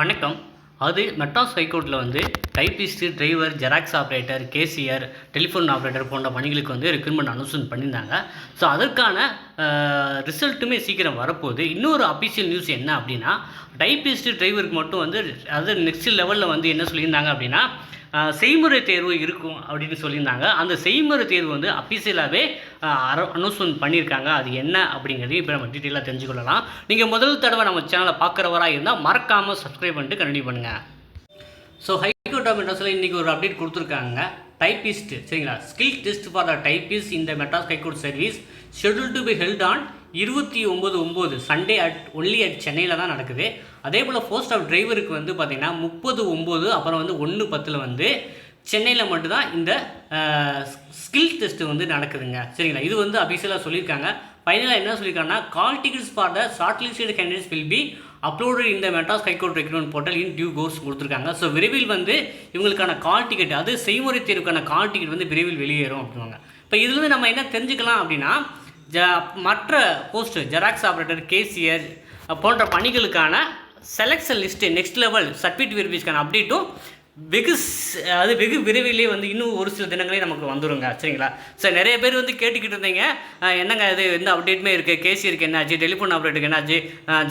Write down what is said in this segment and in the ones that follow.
வணக்கம். அது மெட்ராஸ் ஹைகோர்ட்டில் வந்து typist, driver, xerox operator, cashier, telephone operator போன்ற பணிகளுக்கு வந்து ரெக்ரூட்மெண்ட் அனௌன்ஸ்மெண்ட் பண்ணியிருந்தாங்க. ஸோ அதற்கான ரிசல்ட்டுமே சீக்கிரம் வரப்போகுது. இன்னொரு அஃபிஷியல் நியூஸ் என்ன அப்படின்னா, டைப்பிஸ்ட்டு, டிரைவருக்கு மட்டும் வந்து அது நெக்ஸ்ட் லெவலில் வந்து என்ன சொல்லியிருந்தாங்க அப்படின்னா, செய்முறை தேர்வு இருக்கும் அப்படின்னு சொல்லியிருந்தாங்க. அந்த செய்முறை தேர்வு வந்து அஃபிஷியலாகவே அனௌன்ஸ்மெண்ட் பண்ணியிருக்காங்க. அது என்ன அப்படிங்கிறதையும் இப்போ நம்ம டீட்டெயிலாக தெரிஞ்சுக்கொள்ளலாம். நீங்கள் முதல் தடவை நம்ம சேனலை பார்க்குறவராக இருந்தால் மறக்காமல் சப்ஸ்கிரைப் பண்ணிட்டு கண்டினியூ பண்ணுங்கள். ஸோ ஹைகோர்ட் ஆஃப் மெட்ராஸில் இன்றைக்கி ஒரு அப்டேட் கொடுத்துருக்காங்க. டைப்பிஸ்ட் சரிங்களா, skill test for the typist இந்த Madras high court service schedule to be held on 29/9 Sunday only at சென்னையில் தான் நடக்குது. அதே போல் போஸ்ட் ஆஃப் டிரைவருக்கு வந்து பார்த்திங்கன்னா 30/9 அப்புறம் வந்து 1/10 வந்து சென்னையில் மட்டும்தான் இந்த ஸ்கில் டெஸ்ட்டு வந்து நடக்குதுங்க. சரிங்களா, இது வந்து அபிஷியலாக சொல்லியிருக்காங்க. ஃபைனலாக என்ன சொல்லியிருக்காங்கன்னா, call tickets for the shortlisted candidates will be uploaded இந்த Madras high court recruitment portal in due course கொடுத்துருக்காங்க. ஸோ விரைவில் வந்து இவங்களுக்கான கால் டிக்கெட், அது செய்முறை தேர்வுக்கான கால் டிக்கெட் வந்து விரைவில் வெளியேறும் அப்படிவாங்க. இப்போ இதுலேருந்து நம்ம என்ன தெரிஞ்சுக்கலாம் அப்படின்னா, மற்ற போஸ்ட்டு ஜெராக்ஸ் ஆப்ரேட்டர், கேஷியர் போன்ற பணிகளுக்கான selection list next level certificate verification அப்டேட்டும் வெகு விரைவிலே வந்து இன்னும் ஒரு சில தினங்களே நமக்கு வந்துடுங்க. சரிங்களா, சார் நிறைய பேர் வந்து கேட்டுக்கிட்டு இருந்தீங்க, என்னங்க இது எந்த அப்டேட்டுமே இருக்குது, கேஷியருக்கு என்னாச்சு, டெலிஃபோன் ஆப்ரேட்டருக்கு என்னாச்சு,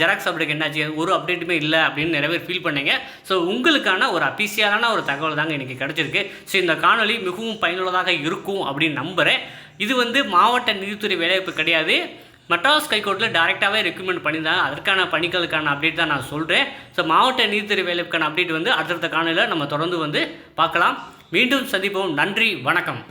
ஜெராக்ஸ் ஆப்ரேட்டருக்கு என்னாச்சு, ஒரு அப்டேட்டுமே இல்லை அப்படின்னு நிறைய பேர் ஃபீல் பண்ணீங்க. ஸோ உங்களுக்கான ஒரு அஃபிஷியலான ஒரு தகவல் தாங்க இன்றைக்கி கிடச்சிருக்கு. ஸோ இந்த காணொலி மிகவும் பயனுள்ளதாக இருக்கும் அப்படின்னு நம்புகிறேன். இது வந்து மாவட்ட நீதித்துறை வேலைவாய்ப்பு கிடையாது, மெட்ராஸ் ஹைகோர்ட்டில் டேரெக்டாகவே ரெக்ரூட்மெண்ட் பண்ணியிருந்தாங்க. அதற்கான பணிகளுக்கான அப்டேட் தான் நான் சொல்கிறேன். ஸோ மாவட்ட நீதித்துறை வேலைக்கான அப்டேட் வந்து அடுத்தடுத்த காணொலியில் நம்ம தொடர்ந்து வந்து பார்க்கலாம். மீண்டும் சந்திப்போம். நன்றி, வணக்கம்.